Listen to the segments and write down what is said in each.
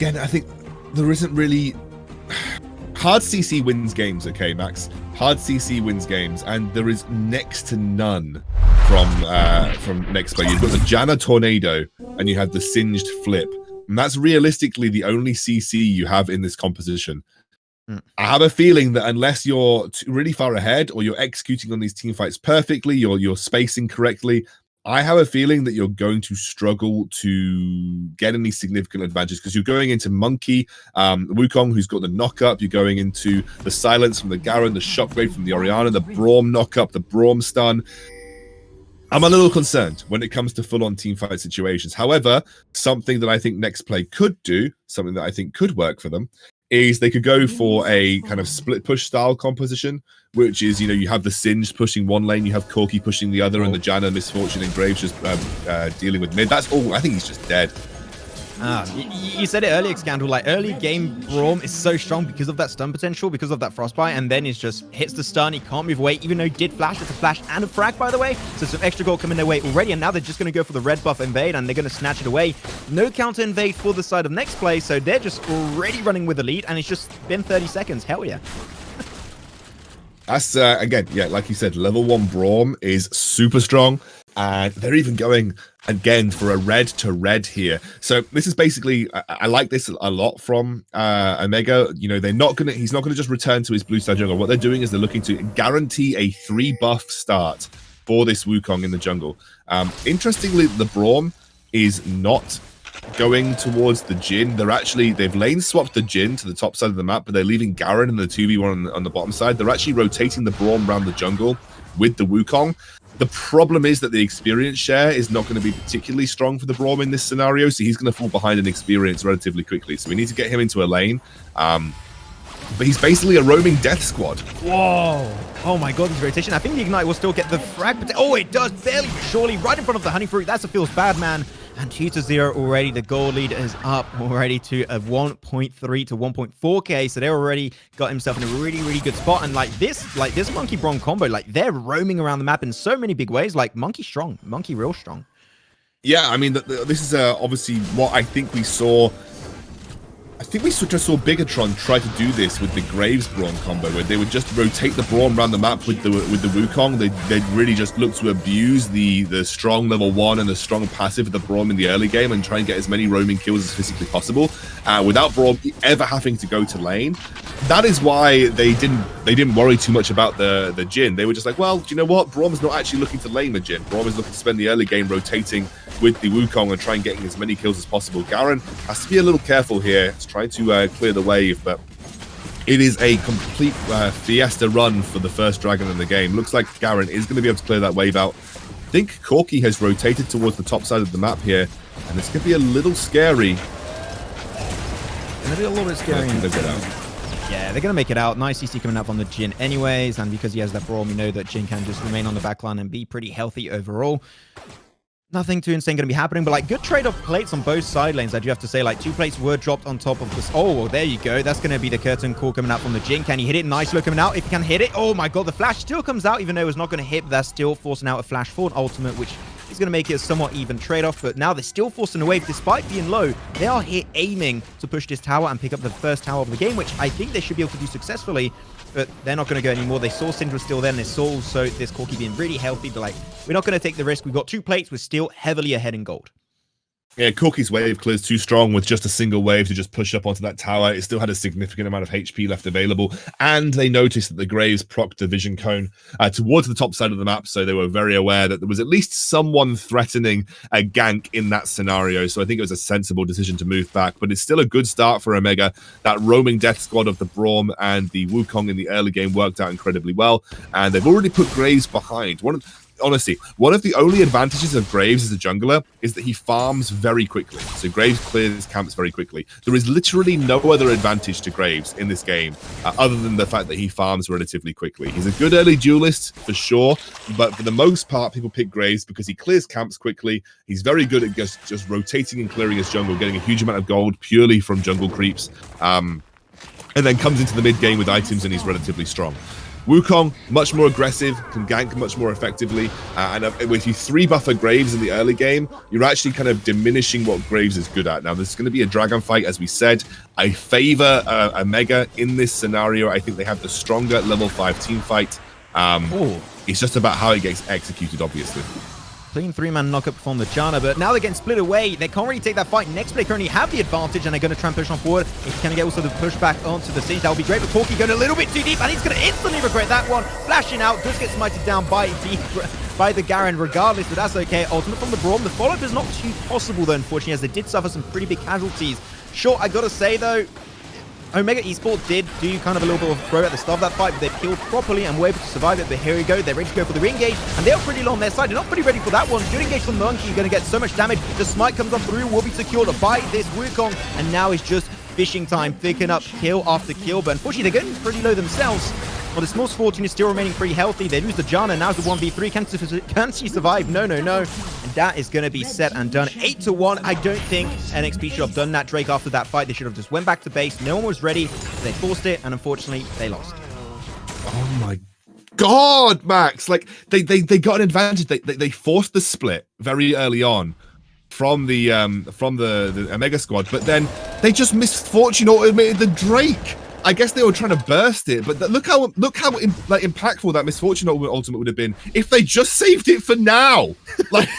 again, I think there isn't really... Hard CC wins games, okay, Max? Hard CC wins games, and there is next to none from Nexplay. You've got the Janna Tornado, and you have the Singed Flip. And that's realistically the only CC you have in this composition. I have a feeling that unless you're really far ahead, or you're executing on these team fights perfectly, you're spacing correctly, I have a feeling that you're going to struggle to get any significant advantages, because you're going into Monkey, Wukong, who's got the knock-up. You're going into the Silence from the Garen, the Shockwave from the Orianna, the Braum knock-up, the Braum stun. I'm a little concerned when it comes to full-on teamfight situations. However, something that I think Nexplay could do, something that I think could work for them, is they could go for a kind of split push style composition, which is, you know, you have the Singed pushing one lane, you have Corki pushing the other, and the Janna, Misfortune, and Graves just dealing with mid. That's all. I think he's just dead. You said it earlier, Scandal, like early game Braum is so strong because of that stun potential, because of that frostbite, and then it just hits the stun. He can't move away, even though he did flash. It's a flash and a frag, by the way, so some extra gold coming their way already, and now they're just going to go for the red buff invade, and they're going to snatch it away. No counter invade for the side of Nexplay, so they're just already running with the lead, and it's just been 30 seconds. Hell yeah. That's, again, yeah, like you said, level 1 Braum is super strong, and they're even going, again, for a red to red here. So this is basically, I like this a lot from Omega. You know, he's not gonna just return to his blue star jungle. What they're doing is they're looking to guarantee a 3 buff start for this Wukong in the jungle. Interestingly, the Braum is not going towards the Jhin. They've lane swapped the Jhin to the top side of the map, but they're leaving Garen and the 2v1 on the bottom side. They're actually rotating the Braum around the jungle with the Wukong. The problem is that the experience share is not going to be particularly strong for the Braum in this scenario, so he's going to fall behind in experience relatively quickly. So we need to get him into a lane. But he's basically a roaming death squad. Whoa. Oh my god, this rotation. I think the Ignite will still get the frag. Oh, it does. Barely, but surely. Right in front of the Honey Fruit. That's a feels bad, man. And 2-0 already. The goal lead is up already to a 1.3 to 1.4k. So they already got himself in a really, really good spot. And like this Monkey Braum combo, like they're roaming around the map in so many big ways. Like Monkey strong. Monkey real strong. Yeah, I mean, this is obviously what I think we saw. I think we just saw Bigatron try to do this with the Graves Braum combo, where they would just rotate the Braum around the map with the Wukong. They'd really just look to abuse the strong level 1 and the strong passive of the Braum in the early game and try and get as many roaming kills as physically possible, without Braum ever having to go to lane. That is why they didn't worry too much about the Jhin. They were just like, well, do you know what? Braum's not actually looking to lane the Jhin. Braum is looking to spend the early game rotating with the Wukong and try and getting as many kills as possible. Garen has to be a little careful here. He's trying to clear the wave, but it is a complete fiesta run for the first dragon in the game. Looks like Garen is going to be able to clear that wave out. I think Corki has rotated towards the top side of the map here, and it's going to be a little scary. Going to be a little bit scary. Yeah, they're going to make it out. Nice CC coming out from the Jhin anyways, and because he has that Braum, you know that Jhin can just remain on the backline and be pretty healthy overall. Nothing too insane going to be happening, but like good trade-off plates on both side lanes. I do have to say, like 2 plates were dropped on top of this. Oh, well, there you go. That's going to be the curtain call coming out from the Jhin. Can he hit it? Nice look coming out. If he can hit it, oh my god, the flash still comes out, even though it's not going to hit. But that's still forcing out a flash for an ultimate, which is going to make it a somewhat even trade-off. But now they're still forcing a wave, despite being low. They are here aiming to push this tower and pick up the first tower of the game, which I think they should be able to do successfully. But they're not going to go anymore. They saw Syndra still there, and they saw also this Corki being really healthy. They're like, we're not going to take the risk. We've got 2 plates. We're still heavily ahead in gold. Yeah, Corki's wave clears too strong with just a single wave to just push up onto that tower. It still had a significant amount of HP left available, and they noticed that the Graves procced the vision cone towards the top side of the map, so they were very aware that there was at least someone threatening a gank in that scenario. So I think it was a sensible decision to move back, but it's still a good start for Omega. That roaming death squad of the Braum and the Wukong in the early game worked out incredibly well, and they've already put Graves behind. Honestly, one of the only advantages of Graves as a jungler is that he farms very quickly. So Graves clears camps very quickly. There is literally no other advantage to Graves in this game other than the fact that he farms relatively quickly. He's a good early duelist for sure, but for the most part, people pick Graves because he clears camps quickly. He's very good at just rotating and clearing his jungle, getting a huge amount of gold purely from jungle creeps, and then comes into the mid game with items and he's relatively strong. Wukong, much more aggressive, can gank much more effectively, and if you 3-buffer Graves in the early game, you're actually kind of diminishing what Graves is good at. Now, there's going to be a dragon fight, as we said. I favor Omega in this scenario. I think they have the stronger level 5 team fight. It's just about how it gets executed, obviously. Clean 3-man knockup from the Janna, but now they're getting split away. They can't really take that fight. Nexplay currently have the advantage, and they're going to try and push on forward. If you can get also the pushback onto the siege, that would be great. But Corki going a little bit too deep, and he's going to instantly regret that one. Flashing out, does get smited down by the Garen regardless, but that's okay. Ultimate from the Brawl. The follow-up is not too possible, though, unfortunately, as they did suffer some pretty big casualties. Sure, I got to say, though, Omega Esports did do kind of a little bit of throw at the start of that fight, but they killed properly and were able to survive it. But here we go. They're ready to go for the re-engage, and they are pretty low on their side. They're not pretty ready for that one. Good engage from Monkey. You're going to get so much damage. The smite comes up through, will be secured by this Wukong, and now it's just fishing time, picking up kill after kill. But unfortunately, they're getting pretty low themselves. Well, the small Fortune is still remaining pretty healthy. They lose the Janna. Now's the 1v3. Can she survive? No, no, no. And that is going to be set and done. 8-1. I don't think NXP should have done that, Drake, after that fight. They should have just went back to base. No one was ready. They forced it, and unfortunately, they lost. Oh, my God, Max. Like, they got an advantage. They forced the split very early on from the Omega squad, but then they just misfortune automated the Drake. I guess they were trying to burst it, but look how impactful that misfortune ultimate would have been if they just saved it for now. like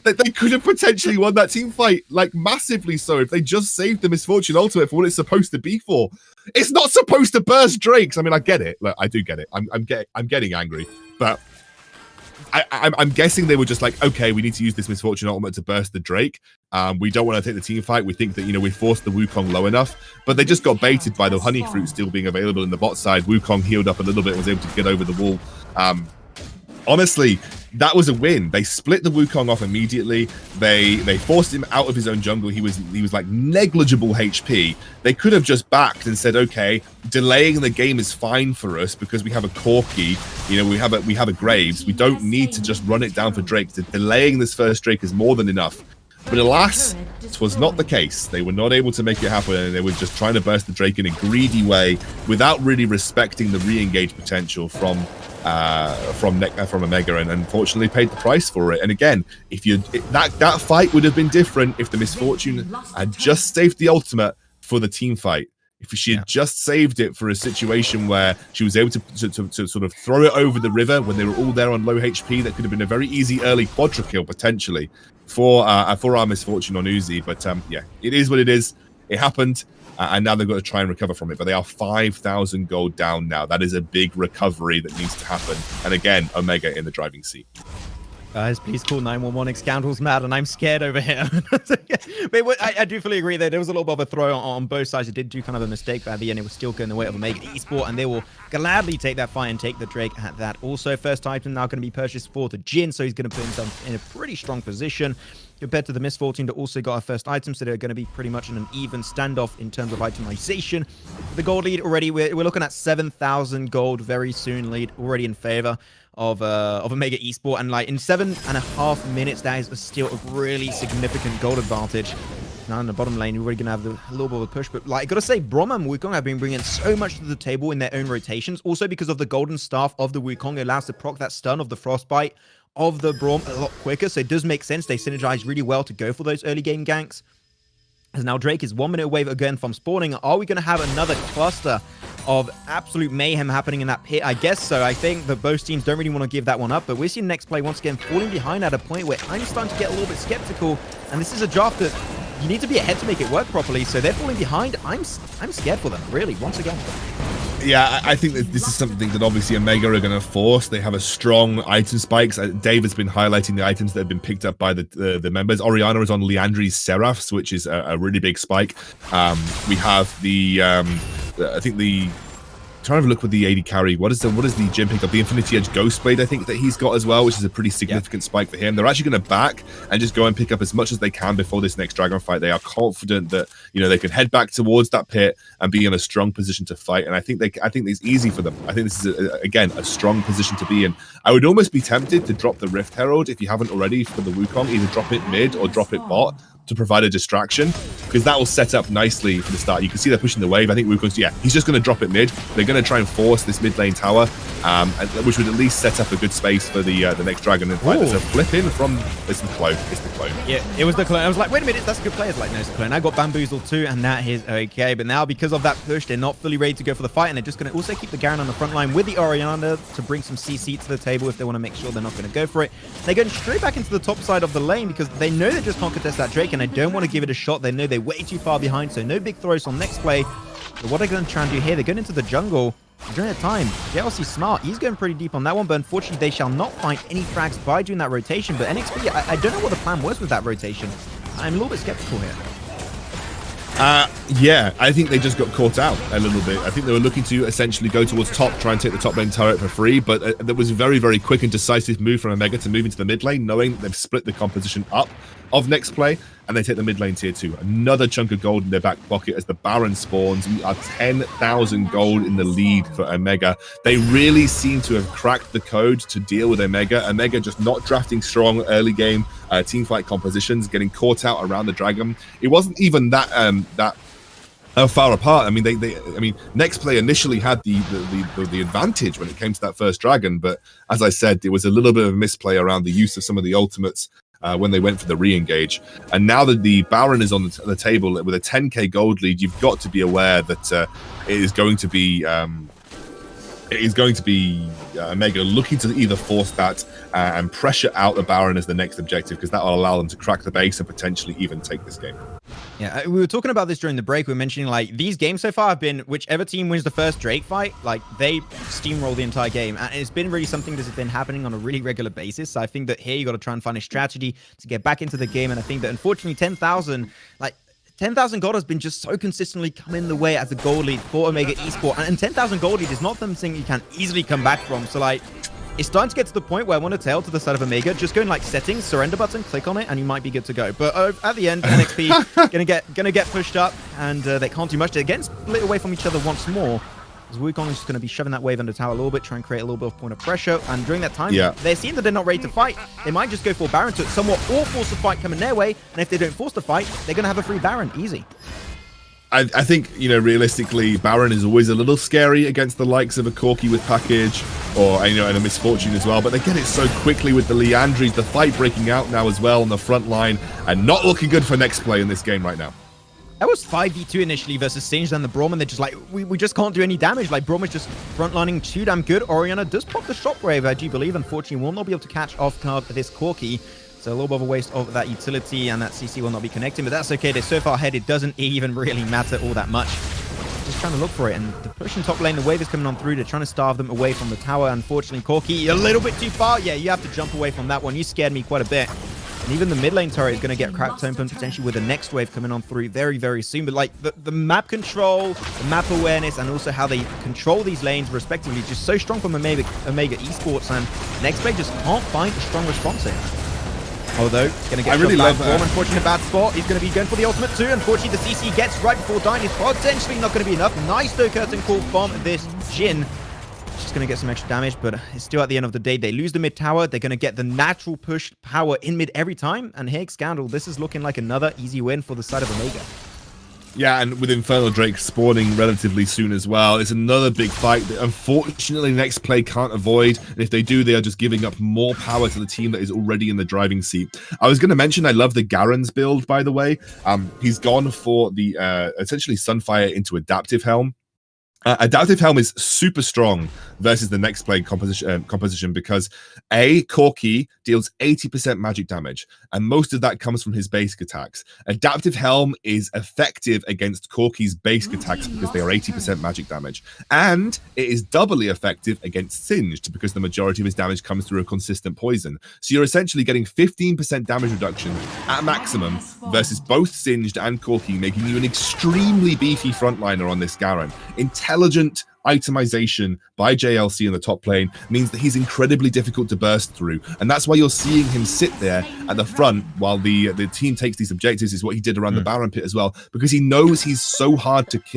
they could have potentially won that team fight, like massively so, if they just saved the misfortune ultimate for what it's supposed to be for. It's not supposed to burst Drakes. I mean, I get it. Like, I do get it. I'm getting angry, but I'm guessing they were just like, okay, we need to use this misfortune ultimate to burst the Drake. We don't want to take the team fight. We think that, we forced the Wukong low enough, but they just got baited by the honey fruit still being available in the bot side. Wukong healed up a little bit and was able to get over the wall. Honestly, that was a win. They split the Wukong off immediately. They forced him out of his own jungle. He was like negligible HP. They could have just backed and said, okay, delaying the game is fine for us because we have a Corki, we have a Graves. We don't need to just run it down for Drake. Delaying this first Drake is more than enough. But alas, it was not the case. They were not able to make it happen, and they were just trying to burst the Drake in a greedy way without really respecting the re-engage potential from Omega, and unfortunately paid the price for it. And again, that fight would have been different if the misfortune had just saved the ultimate for the team fight. If she had just saved it for a situation where she was able to sort of throw it over the river when they were all there on low HP, that could have been a very easy early quadra kill potentially for our misfortune on Uzi. But yeah, it is what it is. It happened, and now they've got to try and recover from it. But they are 5,000 gold down now. That is a big recovery that needs to happen. And again, Omega in the driving seat. Guys, please call 911. Scoundrel's mad, and I'm scared over here. But I do fully agree that there was a little bit of a throw on both sides. It did do kind of a mistake, but at the end, it was still going the way of Omega Esports, and they will gladly take that fight and take the Drake at that. Also, first item now going to be purchased for the Jhin, so he's going to put himself in a pretty strong position compared to the Misfortune that also got a first item, so they're going to be pretty much in an even standoff in terms of itemization. The gold lead already, we're looking at 7,000 gold very soon lead already in favor of Omega Esports, and like in 7.5 minutes, that is still a really significant gold advantage. Now in the bottom lane, we're already gonna have a little bit of a push, but like I gotta say, Brawl and Wukong have been bringing so much to the table in their own rotations. Also because of the golden staff of the Wukong, it allows to proc that stun of the frostbite of the Brawl a lot quicker, so it does make sense. They synergize really well to go for those early game ganks. As now Drake is 1 minute away again from spawning. Are we going to have another cluster of absolute mayhem happening in that pit? I guess so. I think that both teams don't really want to give that one up, but we're seeing Nexplay once again falling behind at a point where I'm starting to get a little bit skeptical, and this is a draft that you need to be ahead to make it work properly, so they're falling behind. I'm scared for them, really, once again. Yeah, I think that this is something that obviously Omega are going to force. They have a strong item spikes. Dave has been highlighting the items that have been picked up by the members. Orianna is on Leandri's Seraphs, which is a really big spike. We have the I think the trying to look with the AD carry. What is the Jhin pick up? The Infinity Edge Ghostblade, I think, that he's got as well, which is a pretty significant spike for him. They're actually going to back and just go and pick up as much as they can before this next dragon fight. They are confident that they can head back towards that pit and be in a strong position to fight. And I think it's easy for them. I think this is again a strong position to be in. I would almost be tempted to drop the Rift Herald if you haven't already for the Wukong. Either drop it mid or drop it bot. to provide a distraction, because that will set up nicely for the start. You can see they're pushing the wave. I think Wukong's, yeah, he's just going to drop it mid. They're going to try and force this mid lane tower, which would at least set up a good space for the next dragon. In fact, there's a flip in from, it's the clone. It's the clone. Yeah, it was the clone. I was like, wait a minute, that's a good player. It's like, no, it's the clone. I got bamboozled too, and that is okay. But now, because of that push, they're not fully ready to go for the fight, and they're just going to also keep the Garen on the front line with the Orianna to bring some CC to the table if they want to make sure they're not going to go for it. They're going straight back into the top side of the lane because they know they just can't contest that Drake, and they don't want to give it a shot. They know they're way too far behind, so no big throws on Nexplay. But what they're going to try and do here, they're going into the jungle. During that time, JLC smart. He's going pretty deep on that one, but unfortunately, they shall not find any frags by doing that rotation. But NXP, I don't know what the plan was with that rotation. I'm a little bit skeptical here. Yeah, I think they just got caught out a little bit. I think they were looking to essentially go towards top, try and take the top lane turret for free, but there was a very, very quick and decisive move from Omega to move into the mid lane, knowing that they've split the composition up of Nexplay, and they take the mid lane tier 2. Another chunk of gold in their back pocket as the Baron spawns. We are 10,000 gold in the lead for Omega. They really seem to have cracked the code to deal with Omega. Omega just not drafting strong early game team fight compositions, getting caught out around the dragon. It wasn't even that far apart. I mean, Nexplay initially had the advantage when it came to that first dragon, but as I said, it was a little bit of a misplay around the use of some of the ultimates when they went for the re-engage. And now that the Baron is on the table with a 10k gold lead, you've got to be aware that it is going to be Omega looking to either force that and pressure out the Baron as the next objective, because that will allow them to crack the base and potentially even take this game. Yeah, we were talking about this during the break. We were mentioning, like, these games so far have been whichever team wins the first Drake fight, like, they steamroll the entire game. And it's been really something that's been happening on a really regular basis. So I think that here you got to try and find a strategy to get back into the game. And I think that, unfortunately, 10,000 gold has been just so consistently coming the way as a gold lead for Omega Esports. And 10,000 gold lead is not something you can easily come back from. So, like, it's starting to get to the point where I want to tail to the side of Omega. Just go in, like, settings, surrender button, click on it, and you might be good to go. But at the end, NXP gonna get pushed up, and they can't do much. They're getting split away from each other once more. As Wukong is just going to be shoving that wave under tower a little bit, try and create a little bit of point of pressure. And during that time, they're seeing that they're not ready to fight. They might just go for Baron to somewhat, or force the fight coming their way. And if they don't force the fight, they're going to have a free Baron. Easy. I think, you know, realistically, Baron is always a little scary against the likes of a Corki with package, or, you know, and a Misfortune as well. But they get it so quickly with the Leandries, the fight breaking out now as well on the front line, and not looking good for Nexplay in this game right now. That was 5v2 initially versus Singed and the Brawl, and they're just like, we just can't do any damage. Like, Brawl is just frontlining too damn good. Orianna does pop the shockwave, I do believe. Unfortunately, will not be able to catch off guard this Corki. So a little bit of a waste of that utility, and that CC will not be connecting, but that's okay. They're so far ahead, it doesn't even really matter all that much. Just trying to look for it, and the push in top lane, the wave is coming on through. They're trying to starve them away from the tower. Unfortunately, Corki, a little bit too far. Yeah, you have to jump away from that one. You scared me quite a bit. And even the mid lane turret is going to get cracked open, potentially with the next wave coming on through very, very soon. But, like, the map control, the map awareness, and also how they control these lanes respectively, just so strong from Omega Esports, and Nexplay just can't find a strong response here. Although, he's going to get unfortunate bad spot. He's going to be going for the ultimate too. Unfortunately, the CC gets right before dying. It's potentially not going to be enough. Nice though curtain call from this Jhin. Just going to get some extra damage, but it's still at the end of the day. They lose the mid tower. They're going to get the natural push power in mid every time. And here, Scandal, this is looking like another easy win for the side of Omega. Yeah, and with Infernal Drake spawning relatively soon as well, it's another big fight that unfortunately Nexplay can't avoid. And if they do, they are just giving up more power to the team that is already in the driving seat. I was going to mention I love the Garen's build, by the way. He's gone for the essentially Sunfire into Adaptive Helm. Adaptive Helm is super strong versus the Nexplay composition because Corki deals 80% magic damage, and most of that comes from his basic attacks. Adaptive Helm is effective against Corki's basic attacks because they are 80% magic damage, and it is doubly effective against Singed because the majority of his damage comes through a consistent poison. So you're essentially getting 15% damage reduction at maximum versus both Singed and Corki, making you an extremely beefy frontliner on this Garen. Intelligent itemization by JLC in the top lane means that he's incredibly difficult to burst through, and that's why you're seeing him sit there at the front while the team takes these objectives. Is what he did around the Baron pit as well, because he knows he's so hard to kill.